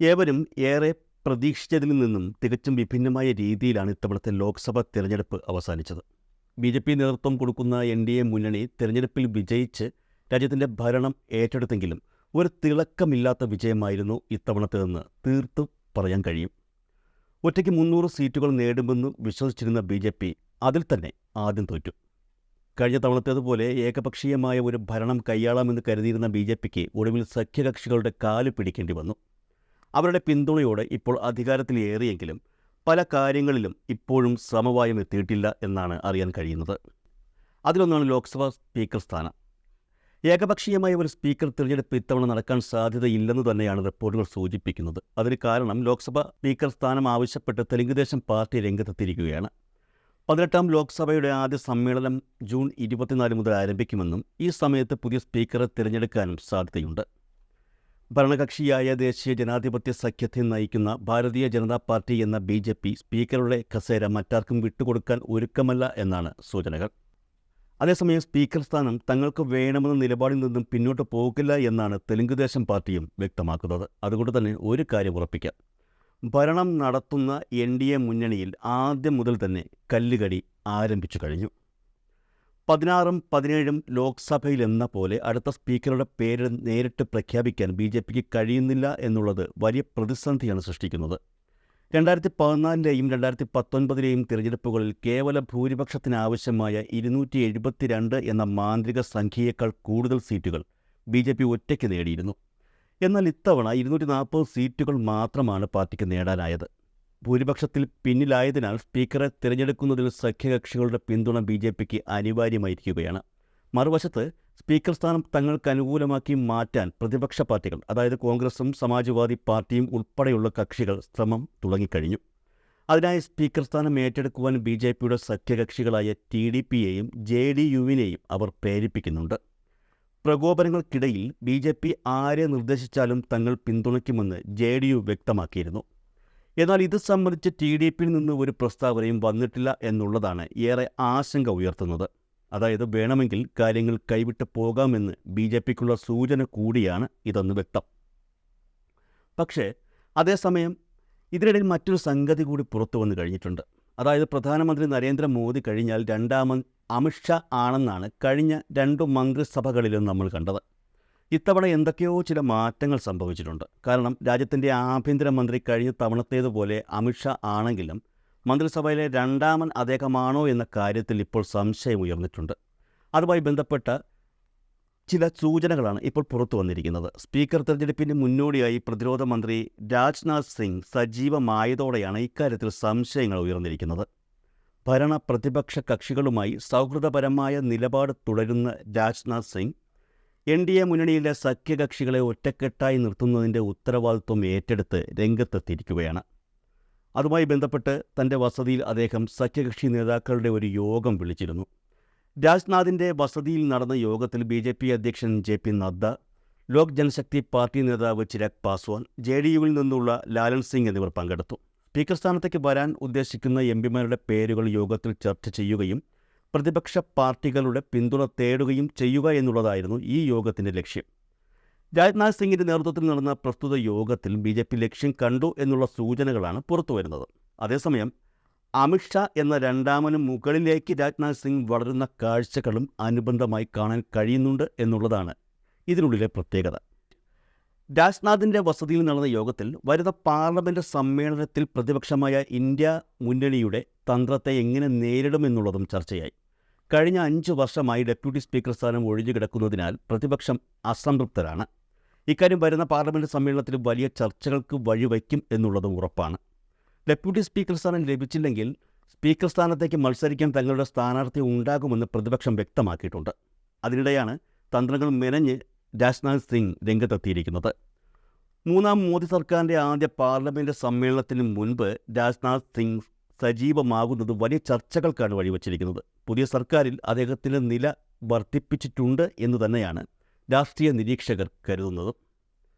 ഏവരും ഏറെ പ്രതീക്ഷിച്ചതിൽ നിന്നും തികച്ചും വിഭിന്നമായ രീതിയിലാണ് ഇത്തവണത്തെ ലോക്സഭാ തെരഞ്ഞെടുപ്പ് അവസാനിച്ചത്. ബി.ജെ.പി. നേതൃത്വം കൊടുക്കുന്ന എൻ.ഡി.എ. മുന്നണി തെരഞ്ഞെടുപ്പിൽ വിജയിച്ച് രാജ്യത്തിൻ്റെ ഭരണം ഏറ്റെടുത്തെങ്കിലും ഒരു തിളക്കമില്ലാത്ത വിജയമായിരുന്നു ഇത്തവണത്തേതെന്ന് തീർത്തും പറയാൻ കഴിയും. ഒറ്റയ്ക്ക് 300 സീറ്റുകൾ നേടുമെന്ന് വിശ്വസിച്ചിരുന്ന ബി.ജെ.പി. അതിൽ തന്നെ ആദ്യം തോറ്റു. കഴിഞ്ഞ തവണത്തേതുപോലെ ഏകപക്ഷീയമായ ഒരു ഭരണം കൈയാളാമെന്ന് കരുതിയിരുന്ന ബി.ജെ.പിക്ക് ഒടുവിൽ സഖ്യകക്ഷികളുടെ കാല് പിടിക്കേണ്ടി വന്നു. അവരുടെ പിന്തുണയോടെ ഇപ്പോൾ അധികാരത്തിലേറിയെങ്കിലും പല കാര്യങ്ങളിലും ഇപ്പോഴും സമവായം എത്തിയിട്ടില്ല എന്നാണ് അറിയാൻ കഴിയുന്നത്. അതിലൊന്നാണ് ലോക്സഭാ സ്പീക്കർ സ്ഥാനം. ഏകപക്ഷീയമായ ഒരു സ്പീക്കർ തിരഞ്ഞെടുപ്പ് ഇത്തവണ നടക്കാൻ സാധ്യതയില്ലെന്ന് തന്നെയാണ് റിപ്പോർട്ടുകൾ സൂചിപ്പിക്കുന്നത്. അതിന് കാരണം ലോക്സഭാ സ്പീക്കർ സ്ഥാനം ആവശ്യപ്പെട്ട് തെലുങ്കുദേശം പാർട്ടി രംഗത്തെത്തിയിരിക്കുകയാണ്. 18ാം ലോക്സഭയുടെ ആദ്യ സമ്മേളനം ജൂൺ 24 മുതൽ ആരംഭിക്കുമെന്നും ഈ സമയത്ത് പുതിയ സ്പീക്കറെ തിരഞ്ഞെടുക്കാനും സാധ്യതയുണ്ട്. ഭരണകക്ഷിയായ ദേശീയ ജനാധിപത്യ സഖ്യത്തെ നയിക്കുന്ന ഭാരതീയ ജനതാ പാർട്ടി എന്ന ബി.ജെ.പി. സ്പീക്കറുടെ കസേര മറ്റാർക്കും വിട്ടുകൊടുക്കാൻ ഒരുക്കമല്ല എന്നാണ് സൂചനകൾ. അതേസമയം സ്പീക്കർ സ്ഥാനം തങ്ങൾക്ക് വേണമെന്ന നിലപാടിൽ നിന്നും പിന്നോട്ട് പോകില്ല എന്നാണ് തെലുങ്കുദേശം പാർട്ടിയും വ്യക്തമാക്കുന്നത്. അതുകൊണ്ട് തന്നെ ഒരു കാര്യം ഉറപ്പിക്കാം, ഭരണം നടത്തുന്ന എൻ.ഡി.എ. മുന്നണിയിൽ ആദ്യം മുതൽ തന്നെ കല്ലുകടി ആരംഭിച്ചു കഴിഞ്ഞു. 16ഉം 17ഉം ലോക്സഭയിലെന്ന പോലെ അടുത്ത സ്പീക്കറുടെ പേര് നേരിട്ട് പ്രഖ്യാപിക്കാൻ ബി.ജെ.പിക്ക് കഴിയുന്നില്ല എന്നുള്ളത് വലിയ പ്രതിസന്ധിയാണ് സൃഷ്ടിക്കുന്നത്. 2014ലെയും 2019ലെയും തിരഞ്ഞെടുപ്പുകളിൽ കേവല ഭൂരിപക്ഷത്തിനാവശ്യമായ 272 എന്ന മാന്ത്രിക സംഖ്യയേക്കാൾ കൂടുതൽ സീറ്റുകൾ ബി.ജെ.പി. ഒറ്റയ്ക്ക് നേടിയിരുന്നു. എന്നാൽ ഇത്തവണ 240 സീറ്റുകൾ മാത്രമാണ് പാർട്ടിക്ക് നേടാനായത്. ഭൂരിപക്ഷത്തിൽ പിന്നിലായതിനാൽ സ്പീക്കറെ തിരഞ്ഞെടുക്കുന്നതിൽ സഖ്യകക്ഷികളുടെ പിന്തുണ ബി.ജെ.പിക്ക് അനിവാര്യമായിരിക്കുകയാണ്. മറുവശത്ത് സ്പീക്കർ സ്ഥാനം തങ്ങൾക്ക് അനുകൂലമാക്കി മാറ്റാൻ പ്രതിപക്ഷ പാർട്ടികൾ, അതായത് കോൺഗ്രസും സമാജ്വാദി പാർട്ടിയും ഉൾപ്പെടെയുള്ള കക്ഷികൾ ശ്രമം തുടങ്ങിക്കഴിഞ്ഞു. അതിനായി സ്പീക്കർ സ്ഥാനം ഏറ്റെടുക്കുവാൻ ബി.ജെ.പിയുടെ സഖ്യകക്ഷികളായ ടി.ഡി.പിയെയും ജെ.ഡി.യുവിനെയും അവർ പ്രേരിപ്പിക്കുന്നുണ്ട്. പ്രകോപനങ്ങൾക്കിടയിൽ ബി.ജെ.പി. ആരെ നിർദ്ദേശിച്ചാലും തങ്ങൾ പിന്തുണയ്ക്കുമെന്ന് ജെ.ഡി.യു വ്യക്തമാക്കിയിരുന്നു. എന്നാൽ ഇത് സംബന്ധിച്ച് ടി.ഡി.പിയിൽ നിന്ന് ഒരു പ്രസ്താവനയും വന്നിട്ടില്ല എന്നുള്ളതാണ് ഏറെ ആശങ്ക ഉയർത്തുന്നത്. അതായത് വേണമെങ്കിൽ കാര്യങ്ങൾ കൈവിട്ട് പോകാമെന്ന് ബി.ജെ.പിക്കുള്ള സൂചന കൂടിയാണ് ഇതെന്ന് വ്യക്തം. പക്ഷേ അതേസമയം ഇതിനിടയിൽ മറ്റൊരു സംഗതി കൂടി പുറത്തു വന്നു കഴിഞ്ഞിട്ടുണ്ട്. അതായത് പ്രധാനമന്ത്രി നരേന്ദ്രമോദി കഴിഞ്ഞാൽ രണ്ടാമൻ അമിത്ഷാ ആണെന്നാണ് കഴിഞ്ഞ 2 മന്ത്രിസഭകളിലും നമ്മൾ കണ്ടത്. ഇത്തവണ എന്തൊക്കെയോ ചില മാറ്റങ്ങൾ സംഭവിച്ചിട്ടുണ്ട്. കാരണം രാജ്യത്തിൻ്റെ ആഭ്യന്തരമന്ത്രി കഴിഞ്ഞ തവണത്തേതുപോലെ അമിത്ഷാ ആണെങ്കിലും മന്ത്രിസഭയിലെ രണ്ടാമൻ അദ്ദേഹമാണോ എന്ന കാര്യത്തിൽ ഇപ്പോൾ സംശയം ഉയർന്നിട്ടുണ്ട്. അതുമായി ബന്ധപ്പെട്ട ചില സൂചനകളാണ് ഇപ്പോൾ പുറത്തു വന്നിരിക്കുന്നത്. സ്പീക്കർ തെരഞ്ഞെടുപ്പിന് മുന്നോടിയായി പ്രതിരോധ മന്ത്രി രാജ്നാഥ് സിംഗ് സജീവമായതോടെയാണ് ഇക്കാര്യത്തിൽ സംശയങ്ങൾ ഉയർന്നിരിക്കുന്നത്. ഭരണ പ്രതിപക്ഷ കക്ഷികളുമായി സൗഹൃദപരമായ നിലപാട് തുടരുന്ന രാജ്നാഥ് സിംഗ് എൻ.ഡി.എ. മുന്നണിയിലെ സഖ്യകക്ഷികളെ ഒറ്റക്കെട്ടായി നിർത്തുന്നതിൻ്റെ ഉത്തരവാദിത്വം ഏറ്റെടുത്ത് രംഗത്തെത്തിയിരിക്കുകയാണ്. അതുമായി ബന്ധപ്പെട്ട് തൻ്റെ വസതിയിൽ അദ്ദേഹം സഖ്യകക്ഷി നേതാക്കളുടെ ഒരു യോഗം വിളിച്ചിരുന്നു. രാജ്നാഥിൻ്റെ വസതിയിൽ നടന്ന യോഗത്തിൽ ബി.ജെ.പി. അധ്യക്ഷൻ ജെ.പി. നദ്ദ, ലോക് ജനശക്തി പാർട്ടി നേതാവ് ചിരാഗ് പാസ്വാൻ, ജെ.ഡി.യുവിൽ നിന്നുള്ള ലാലൻ സിംഗ് എന്നിവർ പങ്കെടുത്തു. സ്പീക്കർ സ്ഥാനത്തേക്ക് വരാൻ ഉദ്ദേശിക്കുന്ന എംപിമാരുടെ പേരുകൾ യോഗത്തിൽ ചർച്ച ചെയ്യുകയും പ്രതിപക്ഷ പാർട്ടികളുടെ പിന്തുണ തേടുകയും ചെയ്യുക എന്നുള്ളതായിരുന്നു ഈ യോഗത്തിൻ്റെ ലക്ഷ്യം. രാജ്നാഥ് സിംഗിൻ്റെ നേതൃത്വത്തിൽ നടന്ന പ്രസ്തുത യോഗത്തിൽ ബി.ജെ.പി. ലക്ഷ്യം കണ്ടു എന്നുള്ള സൂചനകളാണ് പുറത്തുവരുന്നത്. അതേസമയം അമിത്ഷാ എന്ന രണ്ടാമനും മുകളിലേക്ക് രാജ്നാഥ് സിംഗ് വളരുന്ന കാഴ്ചകളും അനുബന്ധമായി കാണാൻ കഴിയുന്നുണ്ട് എന്നുള്ളതാണ് ഇതിനുള്ളിലെ പ്രത്യേകത. രാജ്നാഥിൻ്റെ വസതിയിൽ നടന്ന യോഗത്തിൽ വരുന്ന പാർലമെൻറ്റ് സമ്മേളനത്തിൽ പ്രതിപക്ഷമായ ഇന്ത്യ മുന്നണിയുടെ തന്ത്രത്തെ എങ്ങനെ നേരിടുമെന്നുള്ളതും ചർച്ചയായി. കഴിഞ്ഞ 5 വർഷമായി ഡെപ്യൂട്ടി സ്പീക്കർ സ്ഥാനം ഒഴിഞ്ഞുകിടക്കുന്നതിനാൽ പ്രതിപക്ഷം അസംതൃപ്തരാണ്. ഇക്കാര്യം വരുന്ന പാർലമെൻറ്റ് സമ്മേളനത്തിൽ വലിയ ചർച്ചകൾക്ക് വഴിവയ്ക്കും എന്നുള്ളതും ഉറപ്പാണ്. ഡെപ്യൂട്ടി സ്പീക്കർ സ്ഥാനം ലഭിച്ചില്ലെങ്കിൽ സ്പീക്കർ സ്ഥാനത്തേക്ക് മത്സരിക്കാൻ തങ്ങളുടെ സ്ഥാനാർത്ഥി ഉണ്ടാകുമെന്ന് പ്രതിപക്ഷം വ്യക്തമാക്കിയിട്ടുണ്ട്. അതിനിടെയാണ് തന്ത്രങ്ങൾ മെനഞ്ഞ് രാജ്നാഥ് സിംഗ് രംഗത്തെത്തിയിരിക്കുന്നത്. 3ാം മോദി സർക്കാരിൻ്റെ ആദ്യ പാർലമെൻറ്റ് സമ്മേളനത്തിന് മുൻപ് രാജ്നാഥ് സിംഗ് സജീവമാകുന്നത് വലിയ ചർച്ചകൾക്കാണ് വഴിവച്ചിരിക്കുന്നത്. പുതിയ സർക്കാരിൽ അദ്ദേഹത്തിൻ്റെ നില വർദ്ധിപ്പിച്ചിട്ടുണ്ട് എന്ന് തന്നെയാണ് രാഷ്ട്രീയ നിരീക്ഷകർ കരുതുന്നത്.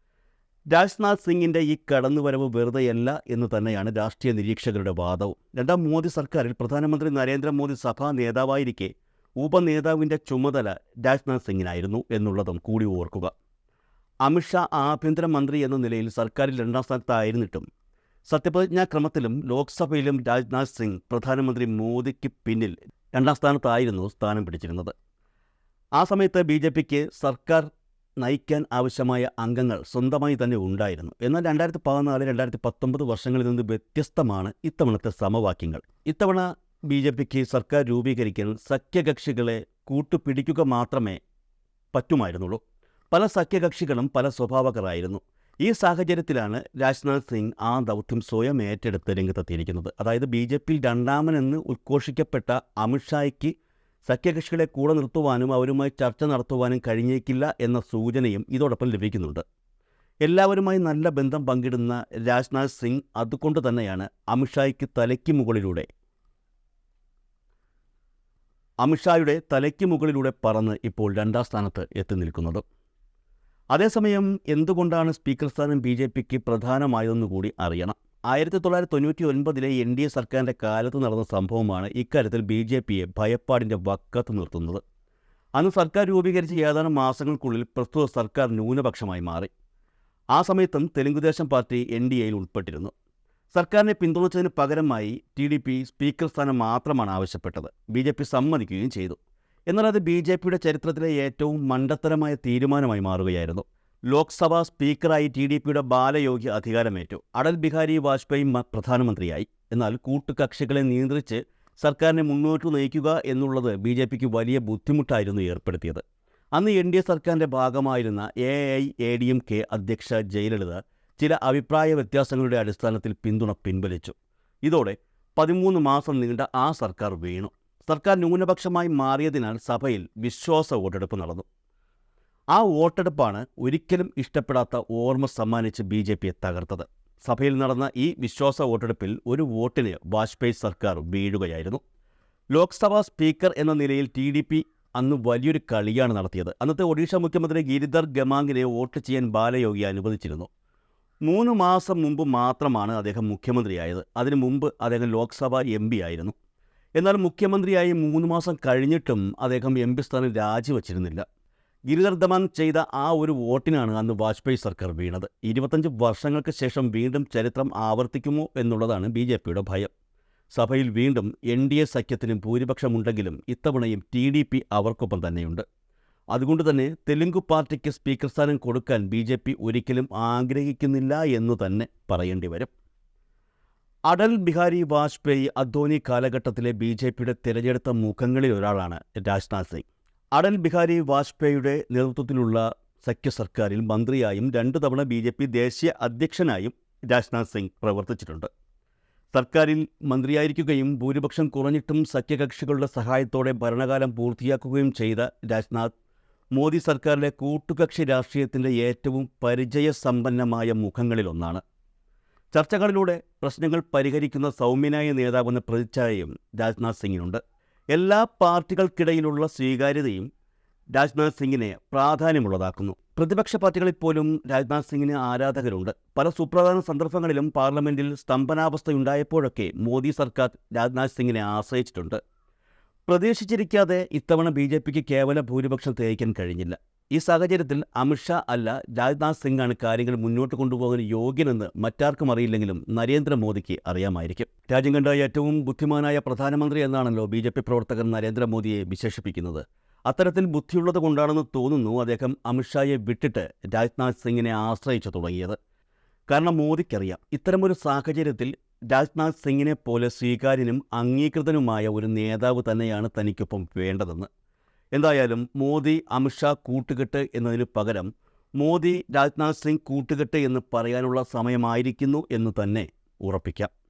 രാജ്നാഥ് സിംഗിൻ്റെ ഈ കടന്നുവരവ് വെറുതെയല്ല എന്ന് തന്നെയാണ് രാഷ്ട്രീയ നിരീക്ഷകരുടെ വാദവും. 2ാം മോദി സർക്കാരിൽ പ്രധാനമന്ത്രി നരേന്ദ്രമോദി സഭാ നേതാവായിരിക്കെ ഉപനേതാവിൻ്റെ ചുമതല രാജ്നാഥ് സിംഗിനായിരുന്നു എന്നുള്ളതും കൂടി ഓർക്കുക. അമിത്ഷാ ആഭ്യന്തരമന്ത്രി എന്ന നിലയിൽ സർക്കാരിൽ 2ാം സ്ഥാനത്തായിരുന്നിട്ടും സത്യപ്രതിജ്ഞാക്രമത്തിലും ലോക്സഭയിലും രാജ്നാഥ് സിംഗ് പ്രധാനമന്ത്രി മോദിക്ക് പിന്നിൽ 2ാം സ്ഥാനത്തായിരുന്നു സ്ഥാനം പിടിച്ചിരുന്നത്. ആ സമയത്ത് BJPക്ക് സർക്കാർ നയിക്കാൻ ആവശ്യമായ അംഗങ്ങൾ സ്വന്തമായി തന്നെ ഉണ്ടായിരുന്നു. എന്നാൽ 2014-2019 വർഷങ്ങളിൽ നിന്ന് വ്യത്യസ്തമാണ് ഇത്തവണത്തെ സമവാക്യങ്ങൾ. ഇത്തവണ BJPക്ക് സർക്കാർ രൂപീകരിക്കാൻ സഖ്യകക്ഷികളെ കൂട്ടുപിടിക്കുക മാത്രമേ പറ്റുമായിരുന്നുള്ളൂ. പല സഖ്യകക്ഷികളും പല സ്വഭാവക്കാരായിരുന്നു. ഈ സാഹചര്യത്തിലാണ് രാജ്നാഥ് സിംഗ് ആ ദൗത്യം സ്വയം ഏറ്റെടുത്ത് രംഗത്തെത്തിയിരിക്കുന്നത്. അതായത് BJPയിൽ 2ാമനെന്ന് ഉദ്ഘോഷിക്കപ്പെട്ട അമിത്ഷായ്ക്ക് സഖ്യകക്ഷികളെ കൂടെ നിർത്തുവാനും അവരുമായി ചർച്ച നടത്തുവാനും കഴിഞ്ഞേക്കില്ല എന്ന സൂചനയും ഇതോടൊപ്പം ലഭിക്കുന്നുണ്ട്. എല്ലാവരുമായി നല്ല ബന്ധം പങ്കിടുന്ന രാജ്നാഥ് സിംഗ് അതുകൊണ്ട് തന്നെയാണ് അമിത്ഷായുടെ തലയ്ക്ക് മുകളിലൂടെ പറന്ന് ഇപ്പോൾ 2ാം സ്ഥാനത്ത് എത്തി നിൽക്കുന്നത്. അതേസമയം എന്തുകൊണ്ടാണ് സ്പീക്കർ സ്ഥാനം BJPക്ക് പ്രധാനമായതെന്നുകൂടി അറിയണം. 1999 NDA സർക്കാരിൻ്റെ കാലത്ത് നടന്ന സംഭവമാണ് ഇക്കാര്യത്തിൽ BJPയെ ഭയപ്പാടിൻ്റെ വക്കത്ത് നിർത്തുന്നത്. അന്ന് സർക്കാർ രൂപീകരിച്ച ഏതാനും മാസങ്ങൾക്കുള്ളിൽ പ്രസ്തുത സർക്കാർ ന്യൂനപക്ഷമായി മാറി. ആ സമയത്തും തെലുങ്കുദേശം പാർട്ടി NDAയിൽ ഉൾപ്പെട്ടിരുന്നു. സർക്കാരിനെ പിന്തുണച്ചതിന് പകരമായി TDP സ്പീക്കർ സ്ഥാനം മാത്രമാണ് ആവശ്യപ്പെട്ടത്. BJP സമ്മതിക്കുകയും ചെയ്തു. എന്നാൽ അത് BJPയുടെ ചരിത്രത്തിലെ ഏറ്റവും മണ്ടത്തരമായ തീരുമാനമായി മാറുകയായിരുന്നു. ലോക്സഭാ സ്പീക്കറായി TDPയുടെ ബാലയോഗ്യ അധികാരമേറ്റു. അടൽ ബിഹാരി വാജ്പേയി പ്രധാനമന്ത്രിയായി. എന്നാൽ കൂട്ടുകക്ഷികളെ നിയന്ത്രിച്ച് സർക്കാരിനെ മുന്നോട്ട് നയിക്കുക എന്നുള്ളത് BJPക്ക് വലിയ ബുദ്ധിമുട്ടായിരുന്നു ഏർപ്പെടുത്തിയത്. അന്ന് NDA സർക്കാരിൻ്റെ ഭാഗമായിരുന്ന AIADMK അധ്യക്ഷ ജയലളിത ചില അഭിപ്രായ വ്യത്യാസങ്ങളുടെ അടിസ്ഥാനത്തിൽ പിന്തുണ പിൻവലിച്ചു. ഇതോടെ 13 മാസം നീണ്ട ആ സർക്കാർ വീണു. സർക്കാർ ന്യൂനപക്ഷമായി മാറിയതിനാൽ സഭയിൽ വിശ്വാസ വോട്ടെടുപ്പ് നടന്നു. ആ വോട്ടെടുപ്പാണ് ഒരിക്കലും ഇഷ്ടപ്പെടാത്ത ഓർമ്മ സമ്മാനിച്ച് BJPയെ തകർത്തത്. സഭയിൽ നടന്ന ഈ വിശ്വാസ വോട്ടെടുപ്പിൽ ഒരു വോട്ടിന് വാജ്പേയി സർക്കാർ വീഴുകയായിരുന്നു. ലോക്സഭാ സ്പീക്കർ എന്ന നിലയിൽ TDP അന്ന് വലിയൊരു കളിയാണ് നടത്തിയത്. അന്നത്തെ ഒഡീഷ മുഖ്യമന്ത്രി ഗിരിധർ ഗമാംഗിനെ വോട്ട് ചെയ്യാൻ ബാലയോഗി അനുവദിച്ചിരുന്നു. 3 മാസം മുമ്പ് മാത്രമാണ് അദ്ദേഹം മുഖ്യമന്ത്രിയായത്. അതിനു മുമ്പ് അദ്ദേഹം ലോക്സഭാ MP ആയിരുന്നു. എന്നാൽ മുഖ്യമന്ത്രിയായി 3 മാസം കഴിഞ്ഞിട്ടും അദ്ദേഹം MP സ്ഥാനം രാജിവച്ചിരുന്നില്ല. ഗിരിധർ ഗമാംഗ് ചെയ്ത ആ ഒരു വോട്ടിനാണ് അന്ന് വാജ്പേയി സർക്കാർ വീണത്. 25 വർഷങ്ങൾക്ക് ശേഷം വീണ്ടും ചരിത്രം ആവർത്തിക്കുമോ എന്നുള്ളതാണ് BJPയുടെ ഭയം. സഭയിൽ വീണ്ടും NDA സഖ്യത്തിന് ഭൂരിപക്ഷമുണ്ടെങ്കിലും ഇത്തവണയും TDP അവർക്കൊപ്പം തന്നെയുണ്ട്. അതുകൊണ്ട് തന്നെ തെലുങ്ക് പാർട്ടിക്ക് സ്പീക്കർ സ്ഥാനം കൊടുക്കാൻ BJP ഒരിക്കലും ആഗ്രഹിക്കുന്നില്ല എന്ന് തന്നെ പറയേണ്ടി വരും. അടൽ ബിഹാരി വാജ്പേയി അദ്വാനി കാലഘട്ടത്തിലെ BJPയുടെ തിരഞ്ഞെടുത്ത മുഖങ്ങളിൽ ഒരാളാണ് രാജ്നാഥ് സിംഗ്. അടൽ ബിഹാരി വാജ്പേയിയുടെ നേതൃത്വത്തിലുള്ള സഖ്യ സർക്കാരിൽ മന്ത്രിയായും 2 തവണ BJP ദേശീയ അധ്യക്ഷനായും രാജ്നാഥ് സിംഗ് പ്രവർത്തിച്ചിട്ടുണ്ട്. സർക്കാരിൽ മന്ത്രിയായിരിക്കുകയും ഭൂരിപക്ഷം കുറഞ്ഞിട്ടും സഖ്യകക്ഷികളുടെ സഹായത്തോടെ ഭരണകാലം പൂർത്തിയാക്കുകയും ചെയ്ത രാജ്നാഥ് മോദി സർക്കാരിലെ കൂട്ടുകക്ഷി രാഷ്ട്രീയത്തിൻ്റെ ഏറ്റവും പരിചയസമ്പന്നമായ മുഖങ്ങളിലൊന്നാണ്. ചർച്ചകളിലൂടെ പ്രശ്നങ്ങൾ പരിഹരിക്കുന്ന സൗമ്യനായ നേതാവെന്ന പ്രതിച്ഛായയും രാജ്നാഥ് സിംഗിനുണ്ട്. എല്ലാ പാർട്ടികൾക്കിടയിലുള്ള സ്വീകാര്യതയും രാജ്നാഥ് സിംഗിനെ പ്രാധാന്യമുള്ളതാക്കുന്നു. പ്രതിപക്ഷ പാർട്ടികളിൽ പോലും രാജ്നാഥ് സിംഗിന് ആരാധകരുണ്ട്. പല സുപ്രധാന സന്ദർഭങ്ങളിലും പാർലമെൻറ്റിൽ സ്തംഭനാവസ്ഥയുണ്ടായപ്പോഴൊക്കെ മോദി സർക്കാർ രാജ്നാഥ് സിംഗിനെ ആശ്രയിച്ചിട്ടുണ്ട്. പ്രതീക്ഷിച്ചിരിക്കാതെ ഇത്തവണ BJPക്ക് കേവല ഭൂരിപക്ഷം തേക്കാൻ കഴിഞ്ഞില്ല. ഈ സാഹചര്യത്തിൽ അമിത്ഷാ അല്ല രാജ്നാഥ് സിംഗാണ് കാര്യങ്ങൾ മുന്നോട്ട് കൊണ്ടുപോകാൻ യോഗ്യനെന്ന് മറ്റാർക്കും അറിയില്ലെങ്കിലും നരേന്ദ്രമോദിക്ക് അറിയാമായിരിക്കും. രാജ്യം കണ്ട ഏറ്റവും ബുദ്ധിമാനായ പ്രധാനമന്ത്രി എന്നാണല്ലോ BJP പ്രവർത്തകർ നരേന്ദ്രമോദിയെ വിശേഷിപ്പിക്കുന്നത്. അത്തരത്തിൽ ബുദ്ധിയുള്ളത് കൊണ്ടാണെന്ന് തോന്നുന്നു അദ്ദേഹം അമിത്ഷായെ വിട്ടിട്ട് രാജ്നാഥ് സിംഗിനെ ആശ്രയിച്ചു തുടങ്ങിയത്. കാരണം മോദിക്കറിയാം ഇത്തരമൊരു സാഹചര്യത്തിൽ രാജ്നാഥ് സിംഗിനെ പോലെ സ്വീകാര്യനും അംഗീകൃതനുമായ ഒരു നേതാവ് തന്നെയാണ് തനിക്കൊപ്പം വേണ്ടതെന്ന്. എന്തായാലും മോദി അമിത്ഷാ കൂട്ടുകെട്ട് എന്നതിന് പകരം മോദി രാജ്നാഥ് സിംഗ് കൂട്ടുകെട്ട് എന്ന് പറയാനുള്ള സമയമായിരിക്കുന്നു എന്ന് തന്നെ ഉറപ്പിക്കാം.